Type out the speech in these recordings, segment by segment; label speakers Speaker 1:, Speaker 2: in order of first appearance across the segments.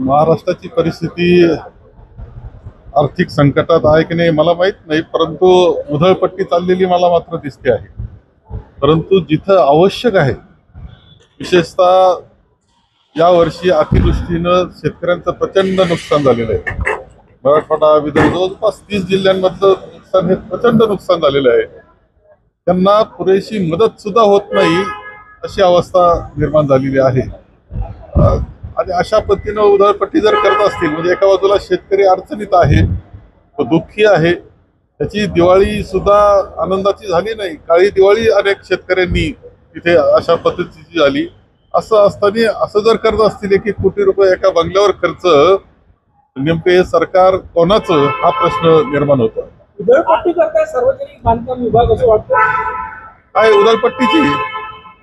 Speaker 1: महाराष्ट्राची परिस्थिती आर्थिक संकटात आहे की नाही मला माहित नाही, परंतु उधळपट्टी चाललेली मला मात्र दिसते आहे। परंतु जिथं आवश्यक आहे, विशेषतः या वर्षी अतिवृष्टीनं शेतकऱ्यांचं प्रचंड नुकसान झालेलं आहे। मराठवाडा, विदर्भ जवळपास 30 जिल्ह्यांमधलं नुकसान, हे प्रचंड नुकसान झालेलं आहे। त्यांना पुरेशी मदत सुद्धा होत नाही अशी अवस्था निर्माण झालेली आहे। आणि अशा पद्धतीनं उधळपट्टी जर करत असतील, म्हणजे एका बाजूला शेतकरी अडचणीत आहे, तो दुःखी आहे, त्याची दिवाळी सुद्धा आनंदाची झाली नाही, काळी दिवाळी अनेक शेतकऱ्यांनी तिथे अशा पद्धतीची झाली। असं असताना असं जर करत असतील 1 कोटी रुपये एका बंगल्यावर खर्च, नेमके सरकार कोणाचं हा प्रश्न निर्माण होतो।
Speaker 2: उधळपट्टी करताय सार्वजनिक बांधकाम विभाग असं वाटतं।
Speaker 1: काय उधळपट्टीची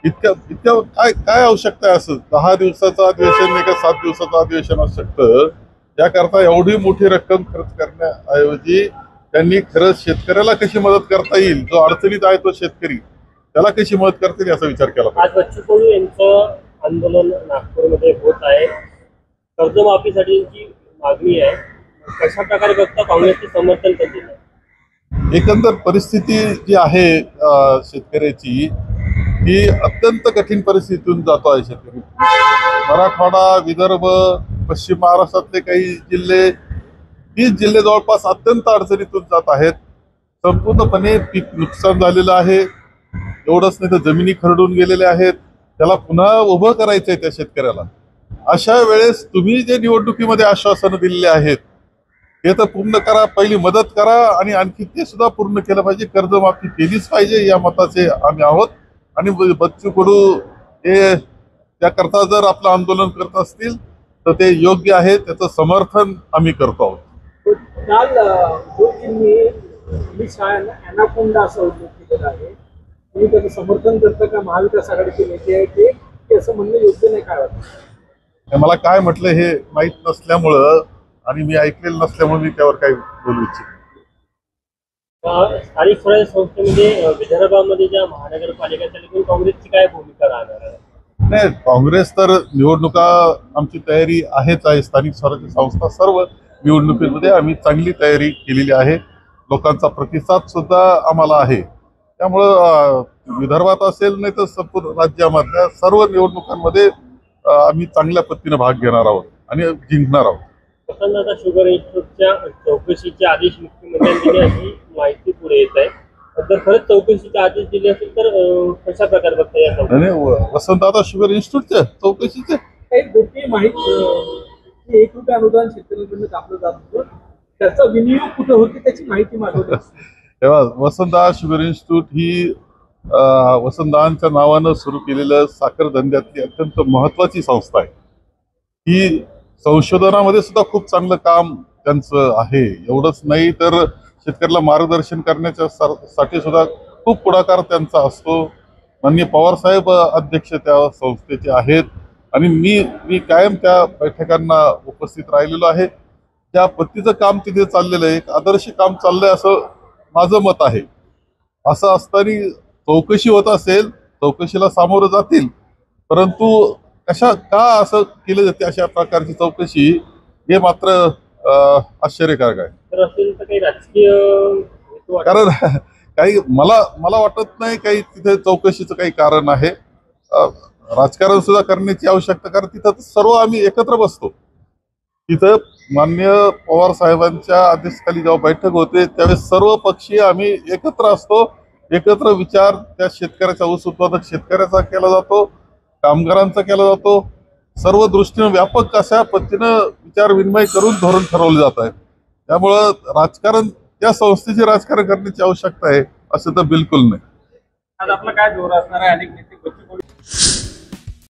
Speaker 1: इतक्या काय काय आवश्यकता आहे? असं 10 दिवसाचं अधिवेशन नाही का 7 दिवसाचं अधिवेशन असू शकतं। त्याकरता एवढी मोठी रक्कम खर्च करण्याऐवजी त्यांनी खरंच शेतकऱ्याला कशी मदत करता येईल, जो अडचणीत आहे तो शेतकरी, त्याला कशी मदत करता येईल याचा विचार केला पाहिजे।
Speaker 3: आज बच्चू कडू यांचं आंदोलन नागपूरमध्ये होत आहे, कर्जमाफीसाठी जी मागणी आहे, कशा प्रकारे बघता काँग्रेसचे समर्थन करते?
Speaker 1: एकंदर परिस्थिती जी आहे शेतकऱ्याची, ही अत्यंत कठीण परिस्थितीतून जातो आहे शेतकरी। मराठवाडा, विदर्भ, पश्चिम महाराष्ट्रातले काही जिल्हे, 30 जिल्हे जवळपास अत्यंत अडचणीतून जात आहेत। संपूर्णपणे पीक नुकसान झालेलं आहे। एवढंच नाही तर जमिनी खरडून गेलेल्या आहेत। त्याला पुन्हा उभं करायचंय त्या शेतकऱ्याला। अशा वेळेस तुम्ही जे निवडणुकीमध्ये आश्वासनं दिलेली आहेत ते तर पूर्ण करा, पहिली मदत करा, आणि आणखी ते सुद्धा पूर्ण केलं पाहिजे। कर्जमाफी केलीच पाहिजे या मताचे आम्ही आहोत। आणि बच्चू कडू हे त्याकरता जर आपलं आंदोलन करत असतील तर ते योग्य आहे, त्याचं समर्थन आम्ही करतो आहोत।
Speaker 2: काल अमित शहाना अॅनाकोंडा असं उल्लेख केलेला आहे, तुम्ही त्याचं समर्थन करता का? महाविकास आघाडीचे नेते आहे ते असं म्हणणं योग्य नाही, काय वाटतं?
Speaker 1: मला काय म्हटलं हे माहीत नसल्यामुळं आणि मी ऐकलेलं नसल्यामुळे मी त्यावर काही बोलू इच्छित।
Speaker 3: स्थानिक स्वराज्य संस्थेमध्ये विदर्भामध्ये ज्या महानगरपालिका चालू, काँग्रेसची काय भूमिका राहणार आहे?
Speaker 1: नाही, काँग्रेस तर निवडणुका आमची तयारी आहेच आहे। स्थानिक स्वराज्य संस्था सर्व निवडणुकीमध्ये आम्ही चांगली तयारी केलेली आहे। लोकांचा प्रतिसाद सुद्धा आम्हाला आहे। त्यामुळं विदर्भात असेल नाही तर संपूर्ण राज्यामधल्या सर्व निवडणुकांमध्ये आम्ही चांगल्या पद्धतीने भाग घेणार आहोत आणि जिंकणार आहोत।
Speaker 3: वसंतदादा शुगर इन्स्टिट्यूटच्या चौकशीचे आदेश मुख्यमंत्र्यांनी दिले अशी माहिती पुढे येत आहे। जर खरंच चौकशीचे आदेश दिले असेल तर कशा प्रकारे बघता येईल?
Speaker 1: वसंतदादा शुगर इन्स्टिट्यूटच्या चौकशीचे
Speaker 2: एक गोष्टी माहिती, 1 रुपये अनुदान शेतकऱ्यांकडून कापलं जात होतं, त्याचा विनियोग कुठे होते त्याची माहिती मागवली।
Speaker 1: तेव्हा वसंतदादा शुगर इन्स्टिट्यूट ही वसंतदादांच्या नावानं सुरू केलेलं साखर धंद्यातली अत्यंत महत्वाची संस्था आहे। ही संशोधनामध्ये सुद्धा खूप चांगलं काम त्यांचं आहे। एवढंच नाही तर शेतकऱ्याला मार्गदर्शन करण्याच्या साठी सुद्धा खूप पुढाकार त्यांचा असतो। माननीय पवारसाहेब अध्यक्ष त्या संस्थेचे आहेत आणि मी कायम त्या बैठकांना उपस्थित राहिलेलो आहे। त्या पद्धतीचं काम तिथे चाललेलं आहे, एक आदर्श काम चाललंय असं माझं मत आहे। असं असताना चौकशी होत असेल, चौकशीला सामोरं जातील, परंतु का असं केलं जाते अशा प्रकारची चौकशी, हे मात्र आश्चर्यकारक आहे।
Speaker 3: तर असेल तर काही राजकीय,
Speaker 1: कारण काही मला वाटत नाही काही तिथे चौकशीचं काही कारण आहे। राजकारण सुद्धा करण्याची आवश्यकता, कारण तिथं सर्व आम्ही एकत्र बसतो। तिथं माननीय पवार साहेबांच्या आदेशाखाली जेव्हा बैठक होते त्यावेळेस सर्व पक्षीय आम्ही एकत्र असतो। एकत्र विचार त्या शेतकऱ्याचा, ऊस उत्पादक शेतकऱ्याचा केला जातो, कामगारांचा केला जातो। सर्व दृष्टीने व्यापक अशा पद्धतीनं विचार विनिमय करून धोरण ठरवले जात आहे। त्यामुळं राजकारण, त्या संस्थेचे राजकारण करण्याची आवश्यकता आहे असं तर बिलकुल नाही।
Speaker 2: आज आपला काय जोर असणार आहे? अनेक नेते